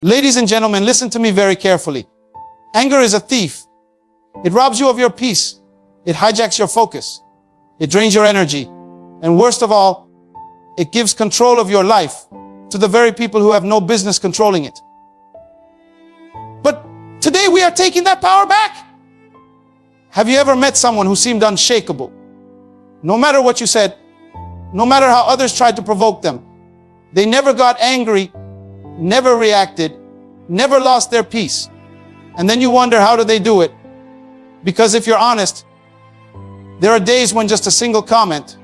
Ladies and gentlemen, listen to me very carefully. Anger is a thief. It robs you of your peace. It hijacks your focus. It drains your energy. And worst of all, it gives control of your life to the very people who have no business controlling it. But today we are taking that power back. Have you ever met someone who seemed unshakable? No matter what you said, no matter how others tried to provoke them, they never got angry, never reacted, never lost their peace. And then you wonder, how do they do it? Because if you're honest, there are days when just a single comment,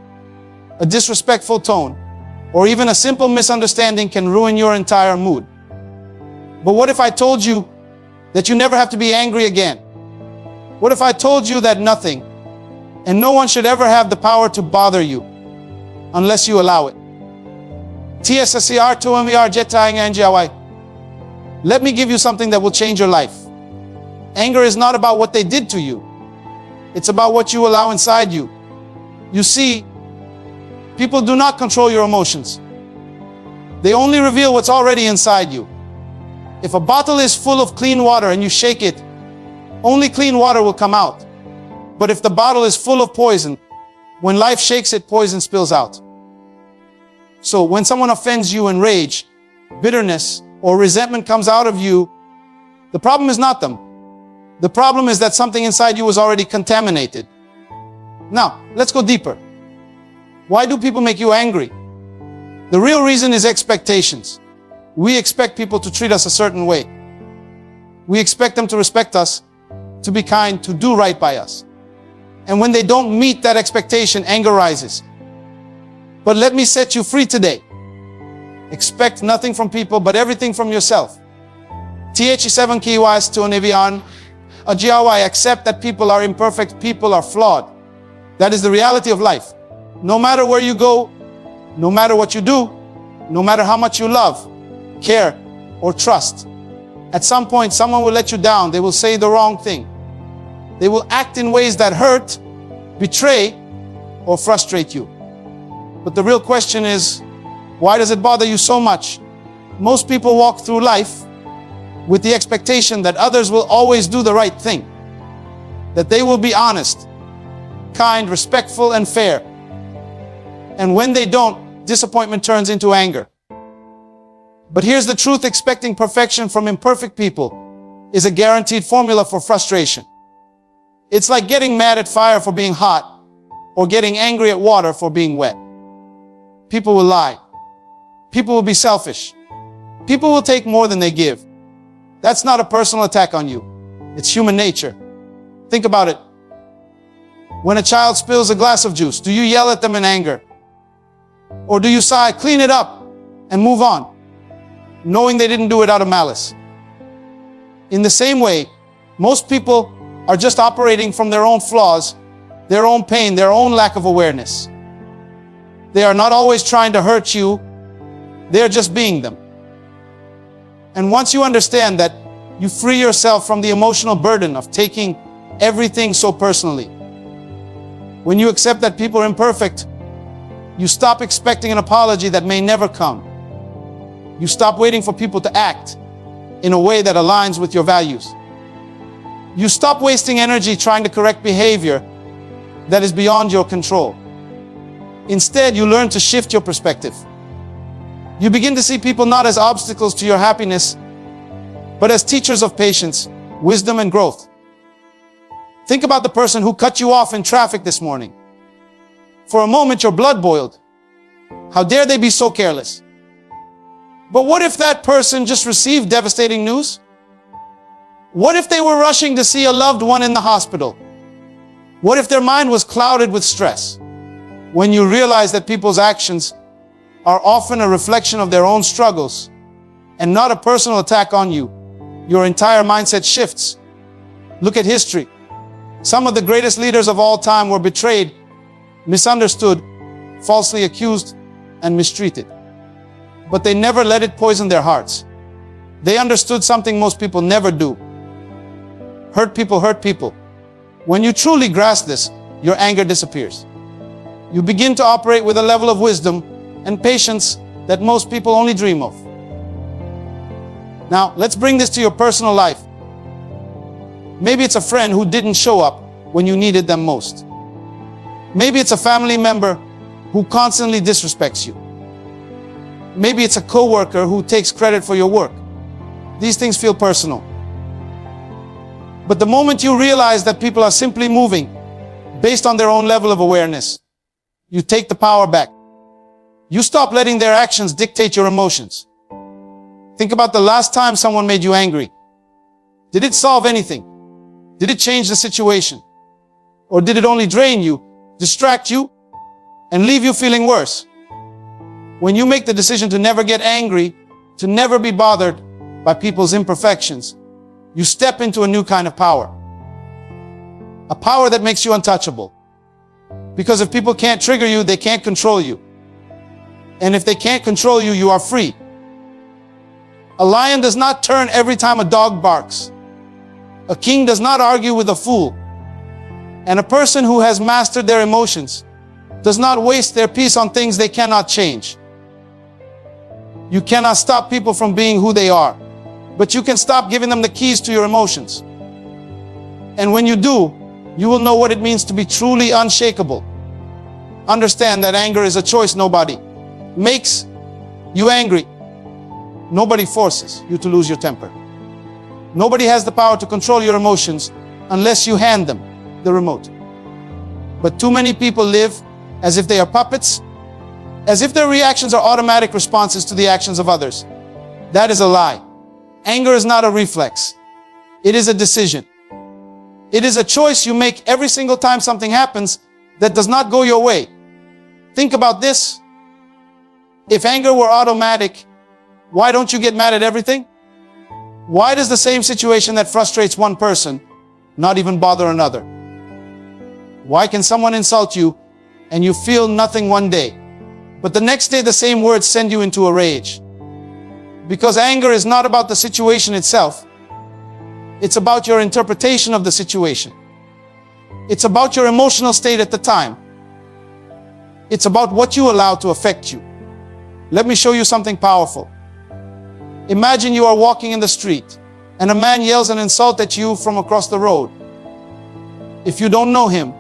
a disrespectful tone, or even a simple misunderstanding can ruin your entire mood. But what if I told you that you never have to be angry again? What if I told you that nothing and no one should ever have the power to bother you unless you allow it? Let me give you something that will change your life. Anger is not about what they did to you. It's about what you allow inside you. You see, people do not control your emotions. They only reveal what's already inside you. If a bottle is full of clean water and you shake it, only clean water will come out. But if the bottle is full of poison, when life shakes it, poison spills out. So when someone offends you in rage, bitterness, or resentment comes out of you, the problem is not them. The problem is that something inside you was already contaminated. Now, let's go deeper. Why do people make you angry? The real reason is expectations. We expect people to treat us a certain way. We expect them to respect us, to be kind, to do right by us. And when they don't meet that expectation, anger rises. But let me set you free today. Expect nothing from people, but everything from yourself. TH7 kiwas to Onivian. Accept that people are imperfect, people are flawed. That is the reality of life. No matter where you go, no matter what you do, no matter how much you love, care, or trust, at some point someone will let you down. They will say the wrong thing. They will act in ways that hurt, betray, or frustrate you. But the real question is, why does it bother you so much? Most people walk through life with the expectation that others will always do the right thing, that they will be honest, kind, respectful, and fair. And when they don't, disappointment turns into anger. But here's the truth: expecting perfection from imperfect people is a guaranteed formula for frustration. It's like getting mad at fire for being hot, or getting angry at water for being wet. People will lie. People will be selfish. People will take more than they give. That's not a personal attack on you. It's human nature. Think about it. When a child spills a glass of juice, do you yell at them in anger? Or do you sigh, clean it up, and move on, knowing they didn't do it out of malice? In the same way, most people are just operating from their own flaws, their own pain, their own lack of awareness. They are not always trying to hurt you. They are just being them. And once you understand that, you free yourself from the emotional burden of taking everything so personally. When you accept that people are imperfect, you stop expecting an apology that may never come. You stop waiting for people to act in a way that aligns with your values. You stop wasting energy trying to correct behavior that is beyond your control. Instead, you learn to shift your perspective. You begin to see people not as obstacles to your happiness, but as teachers of patience, wisdom, and growth. Think about the person who cut you off in traffic this morning. For a moment, your blood boiled. How dare they be so careless? But what if that person just received devastating news? What if they were rushing to see a loved one in the hospital? What if their mind was clouded with stress? When you realize that people's actions are often a reflection of their own struggles and not a personal attack on you, your entire mindset shifts. Look at history. Some of the greatest leaders of all time were betrayed, misunderstood, falsely accused, and mistreated. But they never let it poison their hearts. They understood something most people never do. Hurt people hurt people. When you truly grasp this, your anger disappears. You begin to operate with a level of wisdom and patience that most people only dream of. Now, let's bring this to your personal life. Maybe it's a friend who didn't show up when you needed them most. Maybe it's a family member who constantly disrespects you. Maybe it's a coworker who takes credit for your work. These things feel personal. But the moment you realize that people are simply moving based on their own level of awareness, you take the power back. You stop letting their actions dictate your emotions. Think about the last time someone made you angry. Did it solve anything? Did it change the situation? Or did it only drain you, distract you, and leave you feeling worse? When you make the decision to never get angry, to never be bothered by people's imperfections, you step into a new kind of power. A power that makes you untouchable. Because if people can't trigger you, they can't control you. And if they can't control you, you are free. A lion does not turn every time a dog barks. A king does not argue with a fool. And a person who has mastered their emotions does not waste their peace on things they cannot change. You cannot stop people from being who they are, but you can stop giving them the keys to your emotions. And when you do, you will know what it means to be truly unshakable. Understand that anger is a choice. Nobody makes you angry. Nobody forces you to lose your temper. Nobody has the power to control your emotions unless you hand them the remote. But too many people live as if they are puppets, as if their reactions are automatic responses to the actions of others. That is a lie. Anger is not a reflex. It is a decision. It is a choice you make every single time something happens that does not go your way. Think about this. If anger were automatic, why don't you get mad at everything? Why does the same situation that frustrates one person not even bother another? Why can someone insult you and you feel nothing one day, but the next day the same words send you into a rage? Because anger is not about the situation itself. It's about your interpretation of the situation. It's about your emotional state at the time. It's about what you allow to affect you. Let me show you something powerful. Imagine you are walking in the street and a man yells an insult at you from across the road. If you don't know him,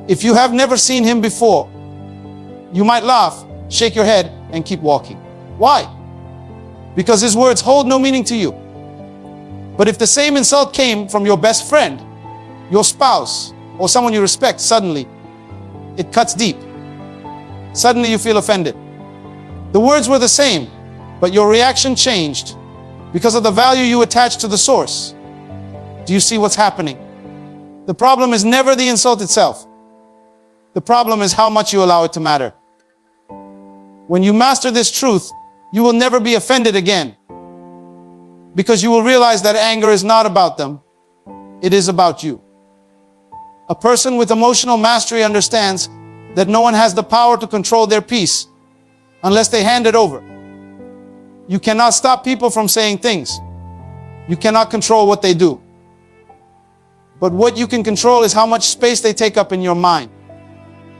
if you have never seen him before, you might laugh, shake your head, and keep walking. Why? Because his words hold no meaning to you. But if the same insult came from your best friend, your spouse, or someone you respect, suddenly it cuts deep. Suddenly you feel offended. The words were the same, but your reaction changed because of the value you attach to the source. Do you see what's happening? The problem is never the insult itself. The problem is how much you allow it to matter. When you master this truth, you will never be offended again, because you will realize that anger is not about them. It is about you. A person with emotional mastery understands that no one has the power to control their peace unless they hand it over. You cannot stop people from saying things. You cannot control what they do. But what you can control is how much space they take up in your mind.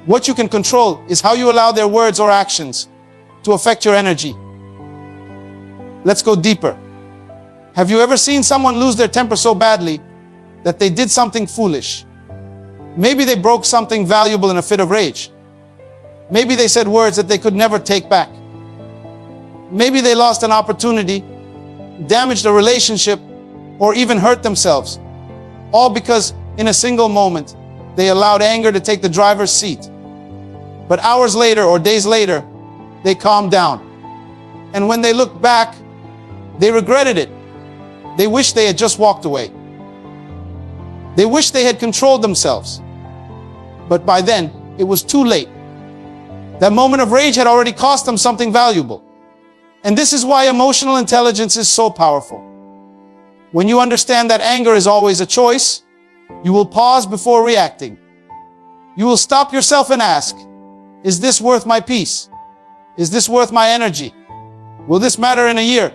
What you can control is how you allow their words or actions to affect your energy. Let's go deeper. Have you ever seen someone lose their temper so badly that they did something foolish? Maybe they broke something valuable in a fit of rage. Maybe they said words that they could never take back. Maybe they lost an opportunity, damaged a relationship, or even hurt themselves. All because in a single moment, they allowed anger to take the driver's seat. But hours later or days later, they calmed down. And when they looked back, they regretted it. They wished they had just walked away. They wished they had controlled themselves. But by then, it was too late. That moment of rage had already cost them something valuable. And this is why emotional intelligence is so powerful. When you understand that anger is always a choice, you will pause before reacting. You will stop yourself and ask, is this worth my peace? Is this worth my energy? Will this matter in a year?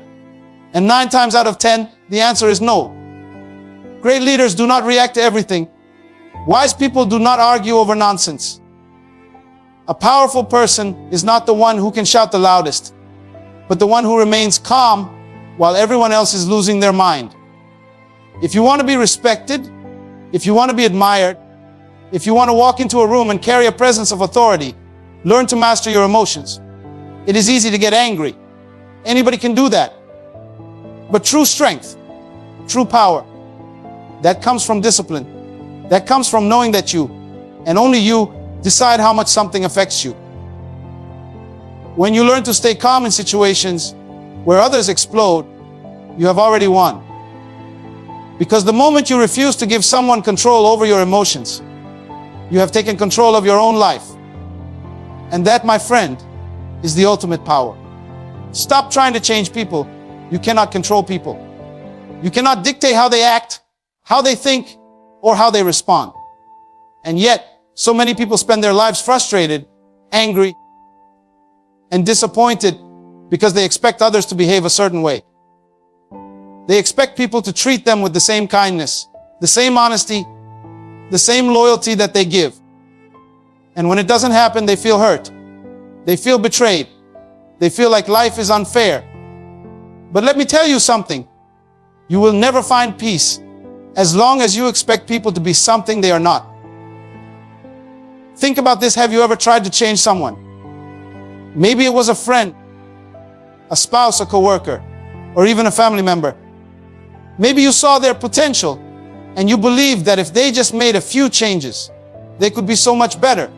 And 9 times out of 10, the answer is no. Great leaders do not react to everything. Wise people do not argue over nonsense. A powerful person is not the one who can shout the loudest, but the one who remains calm while everyone else is losing their mind. If you want to be respected, if you want to be admired, if you want to walk into a room and carry a presence of authority, learn to master your emotions. It is easy to get angry. Anybody can do that. But true strength, true power, that comes from discipline. That comes from knowing that you, and only you, decide how much something affects you. When you learn to stay calm in situations where others explode, you have already won. Because the moment you refuse to give someone control over your emotions, you have taken control of your own life. And that, my friend, is the ultimate power. Stop trying to change people. You cannot control people. You cannot dictate how they act, how they think, or how they respond. And yet, so many people spend their lives frustrated, angry, and disappointed because they expect others to behave a certain way. They expect people to treat them with the same kindness, the same honesty, the same loyalty that they give. And when it doesn't happen, they feel hurt. They feel betrayed. They feel like life is unfair. But let me tell you something. You will never find peace as long as you expect people to be something they are not. Think about this. Have you ever tried to change someone? Maybe it was a friend, a spouse, a coworker, or even a family member. Maybe you saw their potential and you believed that if they just made a few changes, they could be so much better.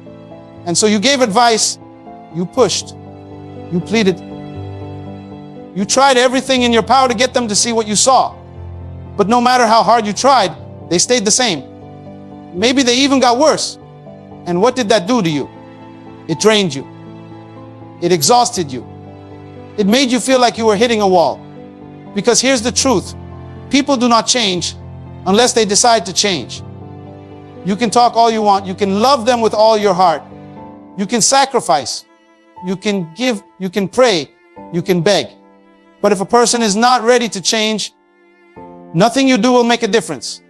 And so you gave advice, you pushed, you pleaded. You tried everything in your power to get them to see what you saw. But no matter how hard you tried, they stayed the same. Maybe they even got worse. And what did that do to you? It drained you. It exhausted you. It made you feel like you were hitting a wall. Because here's the truth. People do not change unless they decide to change. You can talk all you want. You can love them with all your heart. You can sacrifice. You can give. You can pray. You can beg. But if a person is not ready to change, nothing you do will make a difference.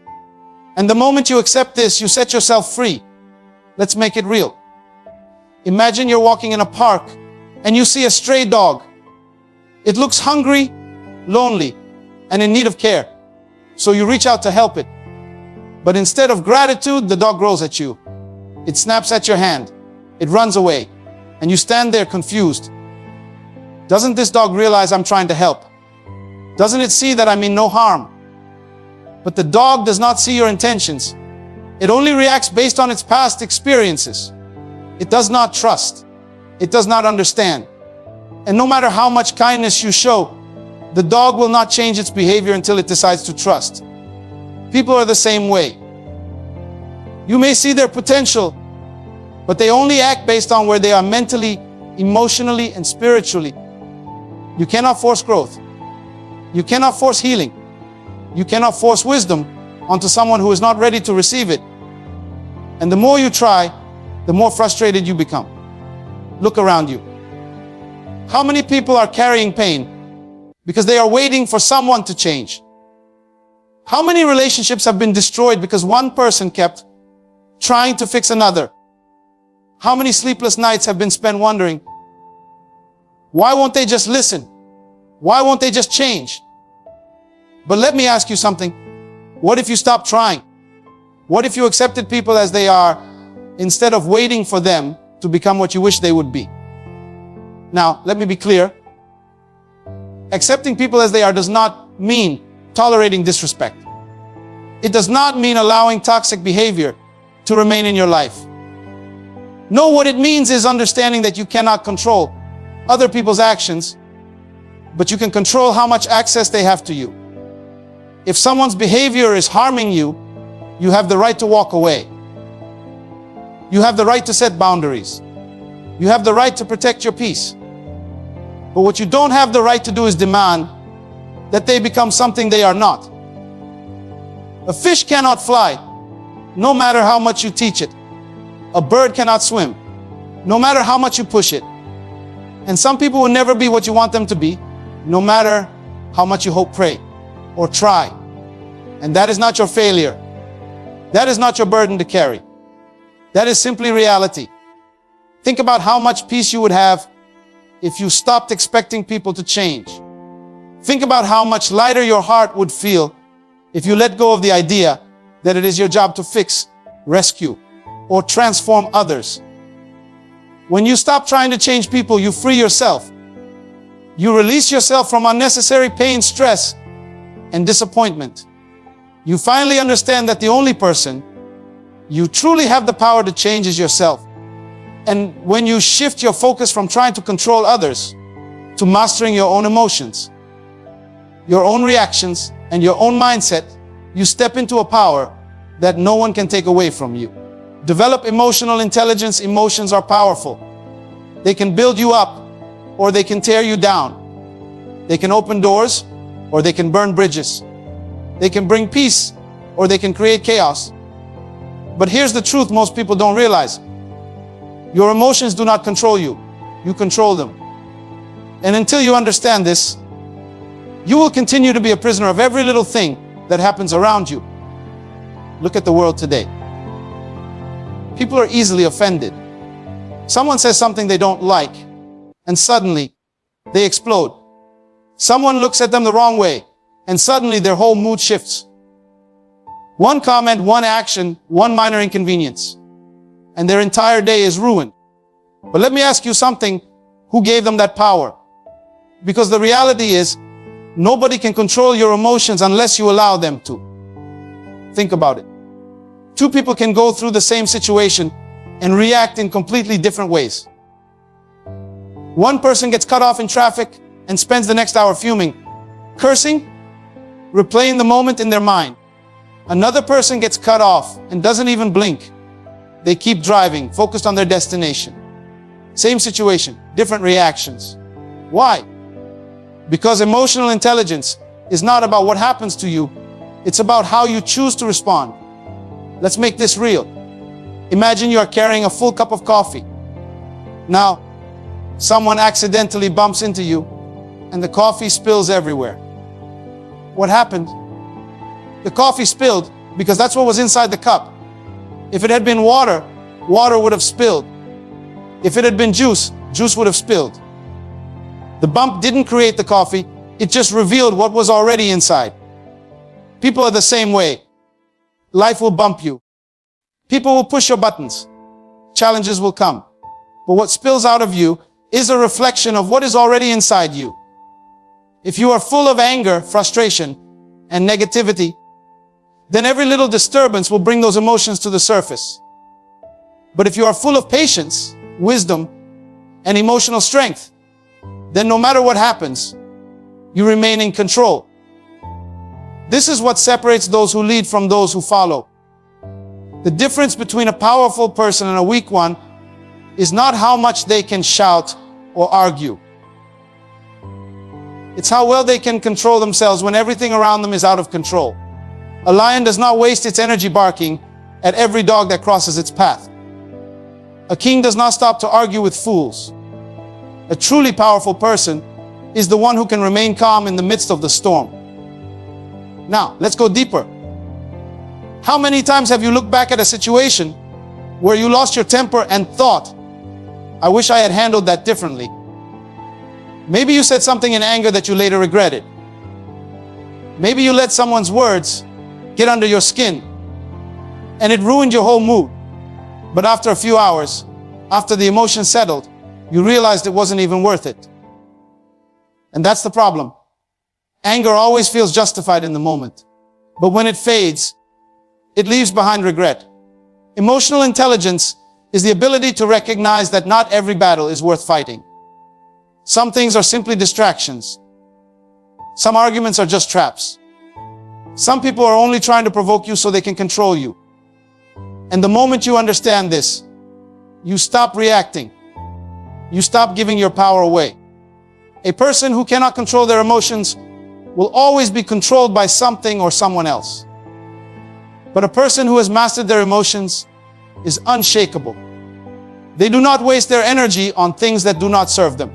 And the moment you accept this, you set yourself free. Let's make it real. Imagine you're walking in a park and you see a stray dog. It looks hungry, lonely, and in need of care. So you reach out to help it. But instead of gratitude, the dog grows at you. It snaps at your hand. It runs away. And you stand there confused. Doesn't this dog realize I'm trying to help? Doesn't it see that I mean no harm? But the dog does not see your intentions. It only reacts based on its past experiences. It does not trust. It does not understand. And no matter how much kindness you show, the dog will not change its behavior until it decides to trust. People are the same way. You may see their potential, but they only act based on where they are mentally, emotionally, and spiritually. You cannot force growth. You cannot force healing. You cannot force wisdom onto someone who is not ready to receive it. And the more you try, the more frustrated you become. Look around you. How many people are carrying pain because they are waiting for someone to change? How many relationships have been destroyed because one person kept trying to fix another? How many sleepless nights have been spent wondering, why won't they just listen? Why won't they just change? But let me ask you something. What if you stopped trying? What if you accepted people as they are instead of waiting for them to become what you wish they would be? Now, let me be clear. Accepting people as they are does not mean tolerating disrespect. It does not mean allowing toxic behavior to remain in your life. No, what it means is understanding that you cannot control other people's actions, but you can control how much access they have to you. If someone's behavior is harming you, you have the right to walk away. You have the right to set boundaries. You have the right to protect your peace. But what you don't have the right to do is demand that they become something they are not. A fish cannot fly, no matter how much you teach it. A bird cannot swim, no matter how much you push it. And some people will never be what you want them to be, no matter how much you hope, pray, or try. And that is not your failure. That is not your burden to carry. That is simply reality. Think about how much peace you would have if you stopped expecting people to change. Think about how much lighter your heart would feel if you let go of the idea that it is your job to fix, rescue, or transform others. When you stop trying to change people, you free yourself. You release yourself from unnecessary pain, stress, and disappointment. You finally understand that the only person you truly have the power to change is yourself. And when you shift your focus from trying to control others to mastering your own emotions, your own reactions, and your own mindset, you step into a power that no one can take away from you. Develop emotional intelligence. Emotions are powerful. They can build you up, or they can tear you down. They can open doors, or they can burn bridges. They can bring peace, or they can create chaos. But here's the truth most people don't realize. Your emotions do not control you. You control them. And until you understand this, you will continue to be a prisoner of every little thing that happens around you. Look at the world today. People are easily offended. Someone says something they don't like, and suddenly they explode. Someone looks at them the wrong way, and suddenly their whole mood shifts. One comment, one action, one minor inconvenience, and their entire day is ruined. But let me ask you something. Who gave them that power? Because the reality is, nobody can control your emotions unless you allow them to. Think about it. Two people can go through the same situation and react in completely different ways. One person gets cut off in traffic and spends the next hour fuming, cursing, replaying the moment in their mind. Another person gets cut off and doesn't even blink. They keep driving, focused on their destination. Same situation, different reactions. Why? Because emotional intelligence is not about what happens to you, it's about how you choose to respond. Let's make this real. Imagine you are carrying a full cup of coffee. Now, someone accidentally bumps into you and the coffee spills everywhere. What happened? The coffee spilled because that's what was inside the cup. If it had been water, water would have spilled. If it had been juice, juice would have spilled. The bump didn't create the coffee, it just revealed what was already inside. People are the same way. Life will bump you. People will push your buttons. Challenges will come. But what spills out of you is a reflection of what is already inside you. If you are full of anger, frustration, and negativity, then every little disturbance will bring those emotions to the surface. But if you are full of patience, wisdom, and emotional strength, then no matter what happens, you remain in control. This is what separates those who lead from those who follow. The difference between a powerful person and a weak one is not how much they can shout or argue. It's how well they can control themselves when everything around them is out of control. A lion does not waste its energy barking at every dog that crosses its path. A king does not stop to argue with fools. A truly powerful person is the one who can remain calm in the midst of the storm. Now, let's go deeper. How many times have you looked back at a situation where you lost your temper and thought, I wish I had handled that differently? Maybe you said something in anger that you later regretted. Maybe you let someone's words get under your skin and it ruined your whole mood. But after a few hours, after the emotion settled, you realized it wasn't even worth it. And that's the problem. Anger always feels justified in the moment, but when it fades, it leaves behind regret. Emotional intelligence is the ability to recognize that not every battle is worth fighting. Some things are simply distractions. Some arguments are just traps. Some people are only trying to provoke you so they can control you. And the moment you understand this, you stop reacting. You stop giving your power away. A person who cannot control their emotions will always be controlled by something or someone else. But a person who has mastered their emotions is unshakable. They do not waste their energy on things that do not serve them.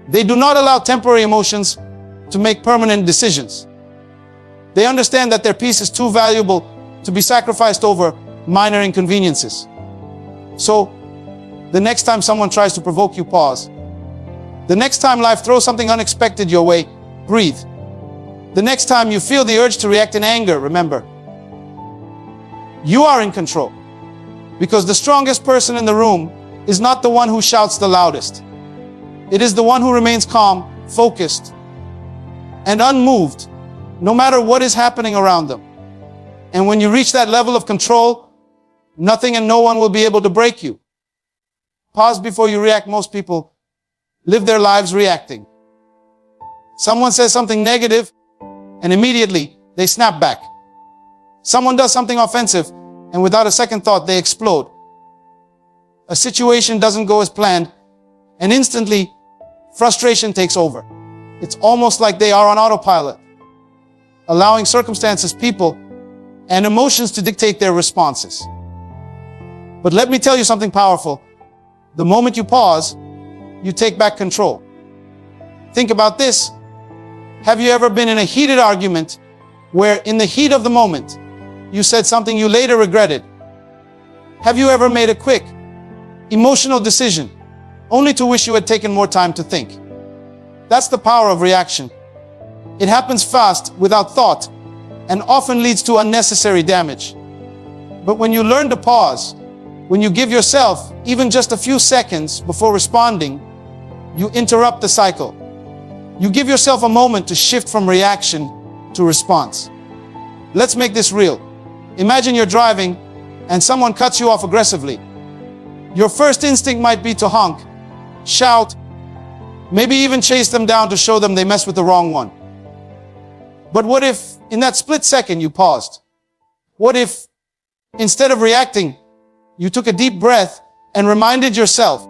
They do not allow temporary emotions to make permanent decisions. They understand that their peace is too valuable to be sacrificed over minor inconveniences. So, the next time someone tries to provoke you, pause. The next time life throws something unexpected your way, breathe. The next time you feel the urge to react in anger, remember, you are in control. Because the strongest person in the room is not the one who shouts the loudest. It is the one who remains calm, focused, and unmoved, no matter what is happening around them. And when you reach that level of control, nothing and no one will be able to break you. Pause before you react. Most people live their lives reacting. Someone says something negative, and immediately they snap back. Someone does something offensive, and without a second thought, they explode. A situation doesn't go as planned, and instantly, frustration takes over. It's almost like they are on autopilot, allowing circumstances, people, and emotions to dictate their responses. But let me tell you something powerful. The moment you pause, you take back control. Think about this. Have you ever been in a heated argument where in the heat of the moment, you said something you later regretted? Have you ever made a quick, emotional decision only to wish you had taken more time to think? That's the power of reaction. It happens fast, without thought, and often leads to unnecessary damage. But when you learn to pause, when you give yourself even just a few seconds before responding, you interrupt the cycle. You give yourself a moment to shift from reaction to response. Let's make this real. Imagine you're driving and someone cuts you off aggressively. Your first instinct might be to honk, shout, maybe even chase them down to show them they messed with the wrong one. But what if in that split second you paused? What if instead of reacting, you took a deep breath and reminded yourself,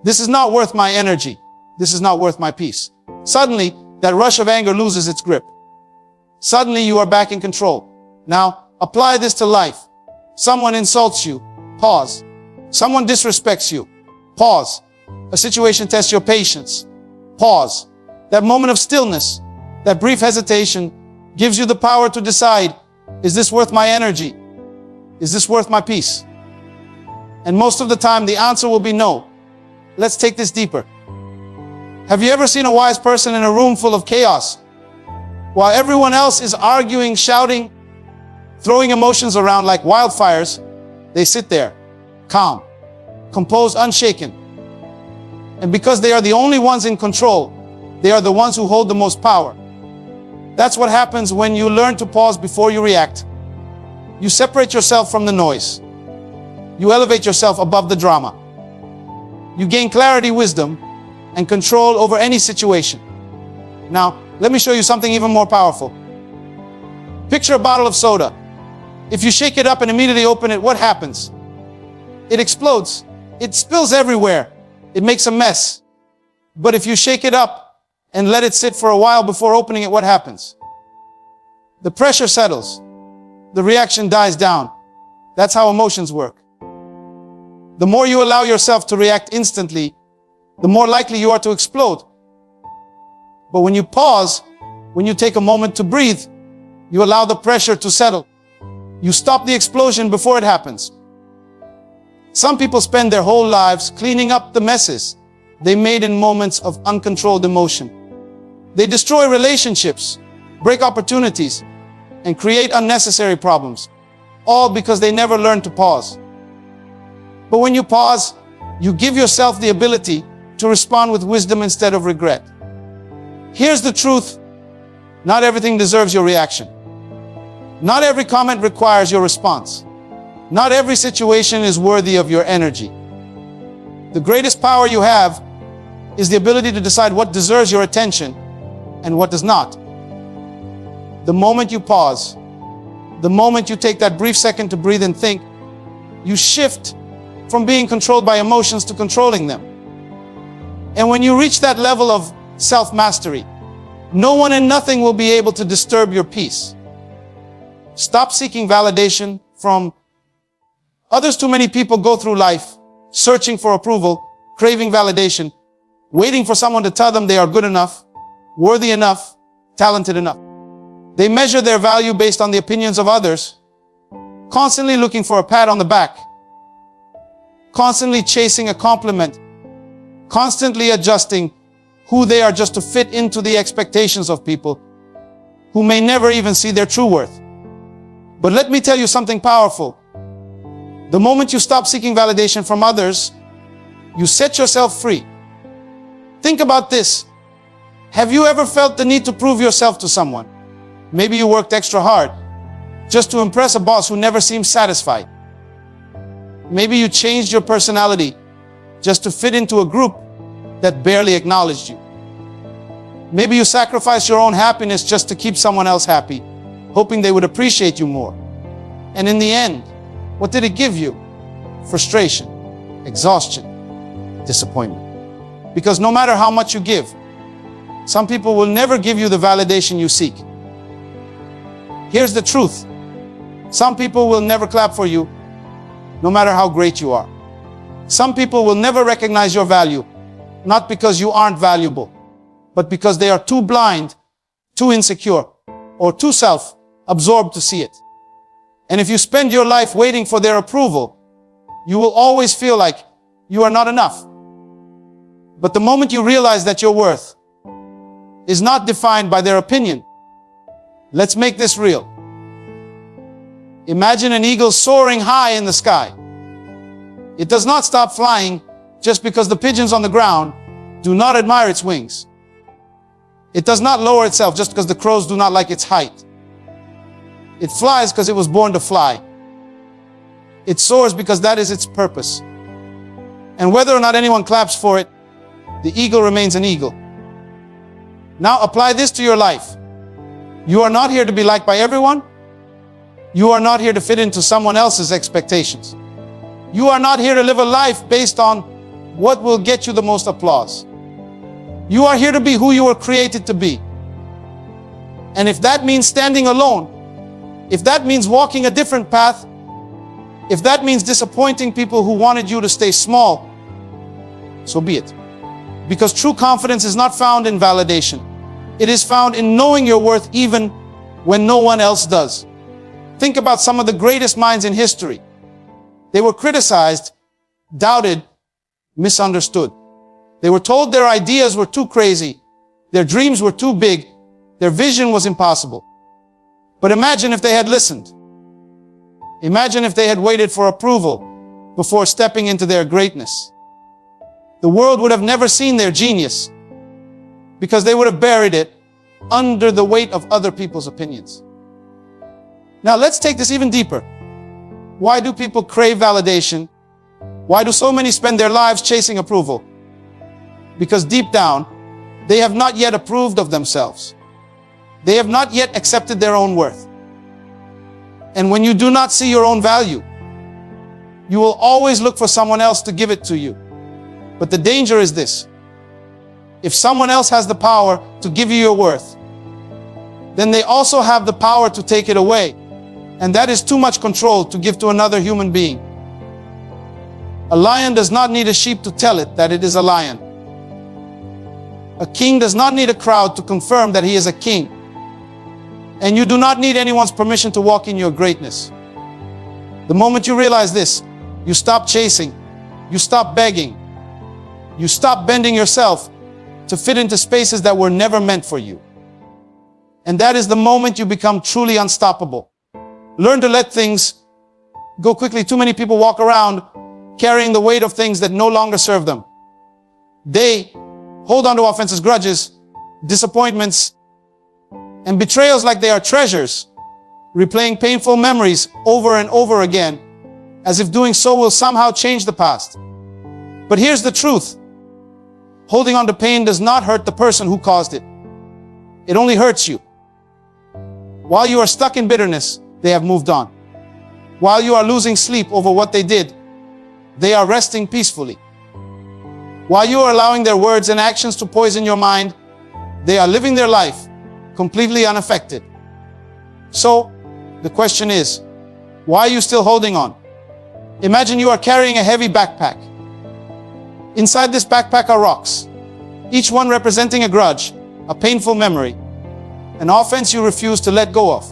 this is not worth my energy. This is not worth my peace. Suddenly, that rush of anger loses its grip. Suddenly, you are back in control. Now, apply this to life. Someone insults you. Pause. Someone disrespects you. Pause. A situation tests your patience. Pause. That moment of stillness, that brief hesitation, gives you the power to decide, is this worth my energy? Is this worth my peace? And most of the time, the answer will be no. Let's take this deeper. Have you ever seen a wise person in a room full of chaos? While everyone else is arguing, shouting, throwing emotions around like wildfires, they sit there, calm, composed, unshaken. And because they are the only ones in control, they are the ones who hold the most power. That's what happens when you learn to pause before you react. You separate yourself from the noise. You elevate yourself above the drama. You gain clarity, wisdom, and control over any situation. Now, let me show you something even more powerful. Picture a bottle of soda. If you shake it up and immediately open it, what happens? It explodes. It spills everywhere. It makes a mess. But if you shake it up and let it sit for a while before opening it, what happens? The pressure settles. The reaction dies down. That's how emotions work. The more you allow yourself to react instantly, the more likely you are to explode. But when you pause, when you take a moment to breathe, you allow the pressure to settle. You stop the explosion before it happens. Some people spend their whole lives cleaning up the messes they made in moments of uncontrolled emotion. They destroy relationships, break opportunities, and create unnecessary problems, all because they never learned to pause. But when you pause, you give yourself the ability to respond with wisdom instead of regret. Here's the truth. Not everything deserves your reaction. Not every comment requires your response. Not every situation is worthy of your energy. The greatest power you have is the ability to decide what deserves your attention and what does not. The moment you pause, the moment you take that brief second to breathe and think, you shift from being controlled by emotions to controlling them. And when you reach that level of self-mastery, no one and nothing will be able to disturb your peace. Stop seeking validation from others. Too many people go through life searching for approval, craving validation, waiting for someone to tell them they are good enough, worthy enough, talented enough. They measure their value based on the opinions of others, constantly looking for a pat on the back, constantly chasing a compliment, constantly adjusting who they are just to fit into the expectations of people who may never even see their true worth. But let me tell you something powerful. The moment you stop seeking validation from others, you set yourself free. Think about this. Have you ever felt the need to prove yourself to someone? Maybe you worked extra hard just to impress a boss who never seems satisfied. Maybe you changed your personality just to fit into a group that barely acknowledged you. Maybe you sacrificed your own happiness just to keep someone else happy, hoping they would appreciate you more. And in the end, what did it give you? Frustration, exhaustion, disappointment. Because no matter how much you give, some people will never give you the validation you seek. Here's the truth. Some people will never clap for you, no matter how great you are. Some people will never recognize your value, not because you aren't valuable, but because they are too blind, too insecure, or too self-absorbed to see it. And if you spend your life waiting for their approval, you will always feel like you are not enough. But the moment you realize that your worth is not defined by their opinion, let's make this real. Imagine an eagle soaring high in the sky. It does not stop flying just because the pigeons on the ground do not admire its wings. It does not lower itself just because the crows do not like its height. It flies because it was born to fly. It soars because that is its purpose. And whether or not anyone claps for it, the eagle remains an eagle. Now apply this to your life. You are not here to be liked by everyone. You are not here to fit into someone else's expectations. You are not here to live a life based on what will get you the most applause. You are here to be who you were created to be. And if that means standing alone, if that means walking a different path, if that means disappointing people who wanted you to stay small, so be it. Because true confidence is not found in validation. It is found in knowing your worth even when no one else does. Think about some of the greatest minds in history. They were criticized, doubted, misunderstood. They were told their ideas were too crazy, their dreams were too big, their vision was impossible. But imagine if they had listened. Imagine if they had waited for approval before stepping into their greatness. The world would have never seen their genius because they would have buried it under the weight of other people's opinions. Now let's take this even deeper. Why do people crave validation? Why do so many spend their lives chasing approval? Because deep down, they have not yet approved of themselves. They have not yet accepted their own worth. And when you do not see your own value, you will always look for someone else to give it to you. But the danger is this. If someone else has the power to give you your worth, then they also have the power to take it away. And that is too much control to give to another human being. A lion does not need a sheep to tell it that it is a lion. A king does not need a crowd to confirm that he is a king. And you do not need anyone's permission to walk in your greatness. The moment you realize this, you stop chasing, you stop begging, you stop bending yourself to fit into spaces that were never meant for you. And that is the moment you become truly unstoppable. Learn to let things go quickly. Too many people walk around carrying the weight of things that no longer serve them. They hold on to offenses, grudges, disappointments, and betrayals like they are treasures, replaying painful memories over and over again, as if doing so will somehow change the past. But here's the truth. Holding on to pain does not hurt the person who caused it. It only hurts you. While you are stuck in bitterness, they have moved on. While you are losing sleep over what they did, they are resting peacefully. While you are allowing their words and actions to poison your mind, they are living their life completely unaffected. So, the question is, why are you still holding on? Imagine you are carrying a heavy backpack. Inside this backpack are rocks, each one representing a grudge, a painful memory, an offense you refuse to let go of.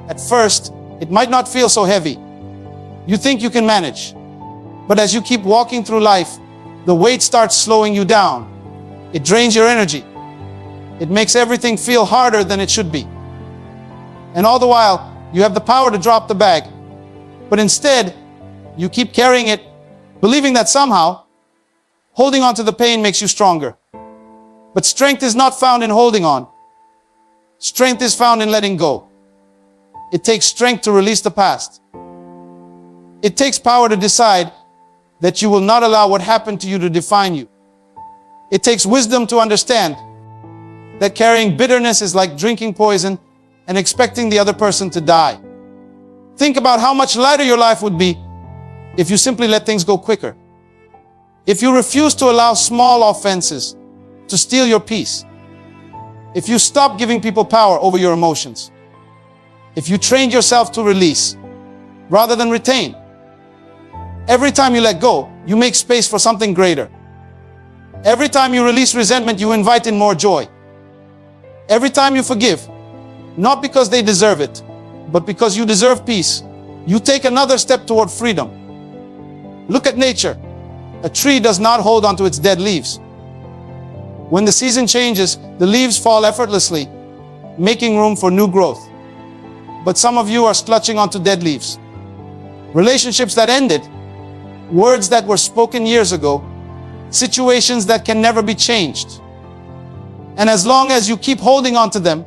At first, it might not feel so heavy. You think you can manage. But as you keep walking through life, the weight starts slowing you down. It drains your energy. It makes everything feel harder than it should be. And all the while, you have the power to drop the bag. But instead, you keep carrying it, believing that somehow, holding on to the pain makes you stronger. But strength is not found in holding on. Strength is found in letting go. It takes strength to release the past. It takes power to decide that you will not allow what happened to you to define you. It takes wisdom to understand that carrying bitterness is like drinking poison and expecting the other person to die. Think about how much lighter your life would be if you simply let things go quicker. If you refuse to allow small offenses to steal your peace. If you stop giving people power over your emotions. If you trained yourself to release rather than retain. Every time you let go, you make space for something greater. Every time you release resentment, you invite in more joy. Every time you forgive, not because they deserve it, but because you deserve peace, you take another step toward freedom. Look at nature. A tree does not hold onto its dead leaves. When the season changes, the leaves fall effortlessly, making room for new growth. But some of you are clutching onto dead leaves. Relationships that ended, words that were spoken years ago, situations that can never be changed. And as long as you keep holding on to them,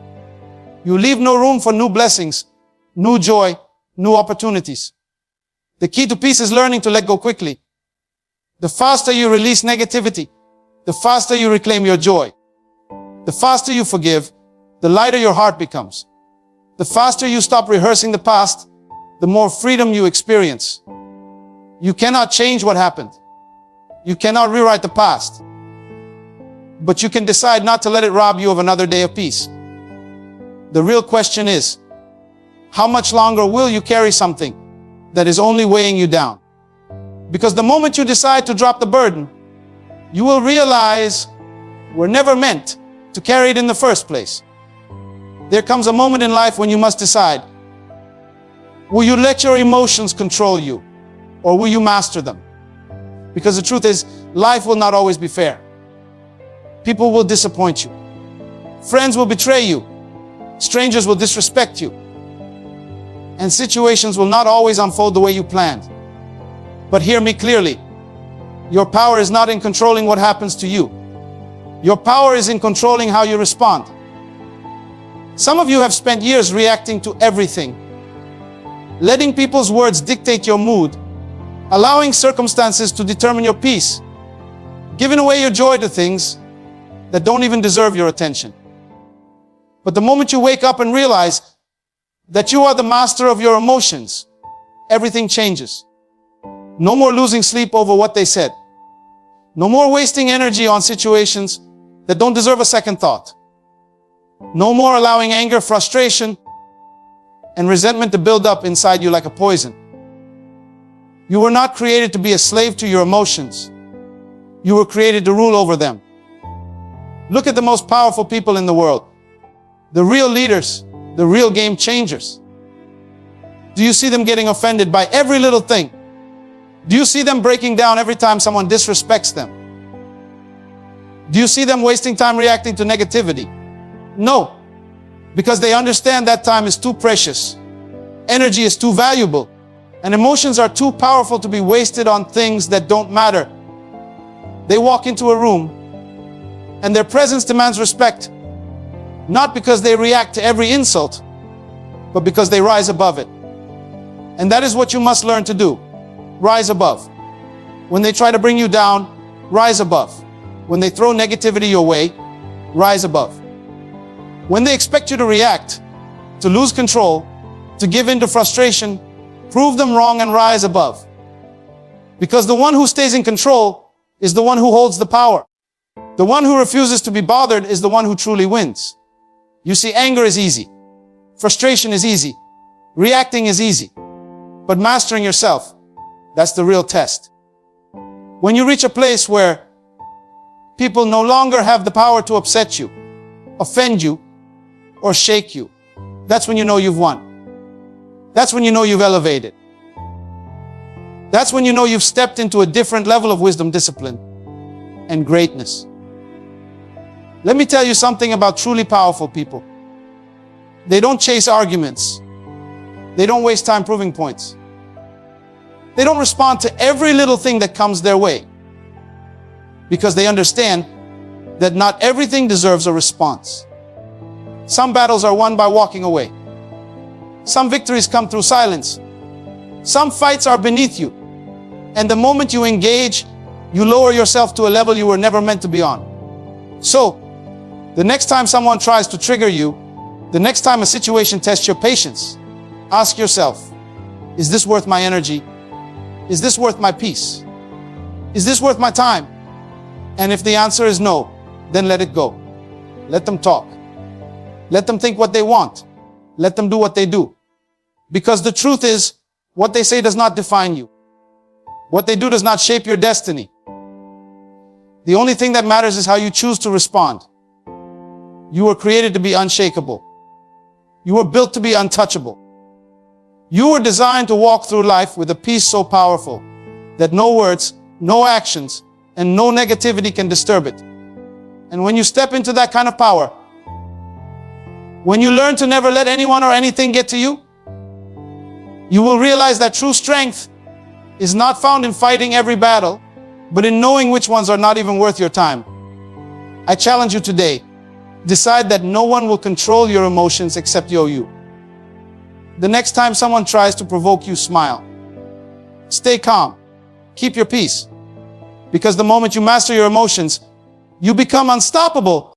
you leave no room for new blessings, new joy, new opportunities. The key to peace is learning to let go quickly. The faster you release negativity, the faster you reclaim your joy. The faster you forgive, the lighter your heart becomes. The faster you stop rehearsing the past, the more freedom you experience. You cannot change what happened. You cannot rewrite the past. But you can decide not to let it rob you of another day of peace. The real question is, how much longer will you carry something that is only weighing you down? Because the moment you decide to drop the burden, you will realize we're never meant to carry it in the first place. There comes a moment in life when you must decide, will you let your emotions control you, or will you master them? Because the truth is, life will not always be fair. People will disappoint you. Friends will betray you. Strangers will disrespect you. And situations will not always unfold the way you planned. But hear me clearly. Your power is not in controlling what happens to you. Your power is in controlling how you respond. Some of you have spent years reacting to everything, letting people's words dictate your mood, allowing circumstances to determine your peace, giving away your joy to things that don't even deserve your attention. But the moment you wake up and realize that you are the master of your emotions, everything changes. No more losing sleep over what they said. No more wasting energy on situations that don't deserve a second thought. No more allowing anger, frustration, and resentment to build up inside you like a poison. You were not created to be a slave to your emotions. You were created to rule over them. Look at the most powerful people in the world. The real leaders, the real game changers. Do you see them getting offended by every little thing? Do you see them breaking down every time someone disrespects them? Do you see them wasting time reacting to negativity? No, because they understand that time is too precious. Energy is too valuable. And emotions are too powerful to be wasted on things that don't matter. They walk into a room and their presence demands respect, not because they react to every insult, but because they rise above it. And that is what you must learn to do. Rise above. When they try to bring you down, rise above. When they throw negativity your way, rise above. When they expect you to react, to lose control, to give in to frustration, prove them wrong and rise above. Because the one who stays in control is the one who holds the power. The one who refuses to be bothered is the one who truly wins. You see, anger is easy. Frustration is easy. Reacting is easy. But mastering yourself, that's the real test. When you reach a place where people no longer have the power to upset you, offend you, or shake you, that's when you know you've won. That's when you know you've elevated. That's when you know you've stepped into a different level of wisdom, discipline, and greatness. Let me tell you something about truly powerful people. They don't chase arguments. They don't waste time proving points. They don't respond to every little thing that comes their way, because they understand that not everything deserves a response. Some battles are won by walking away. Some victories come through silence. Some fights are beneath you. And the moment you engage, you lower yourself to a level you were never meant to be on. So, the next time someone tries to trigger you, the next time a situation tests your patience, ask yourself, is this worth my energy? Is this worth my peace? Is this worth my time? And if the answer is no, then let it go. Let them talk. Let them think what they want. Let them do what they do. Because the truth is, what they say does not define you. What they do does not shape your destiny. The only thing that matters is how you choose to respond. You were created to be unshakable. You were built to be untouchable. You were designed to walk through life with a peace so powerful that no words, no actions, and no negativity can disturb it. And when you step into that kind of power, when you learn to never let anyone or anything get to you, you will realize that true strength is not found in fighting every battle, but in knowing which ones are not even worth your time. I challenge you today, decide that no one will control your emotions except you. The next time someone tries to provoke you, smile. Stay calm. Keep your peace. Because the moment you master your emotions, you become unstoppable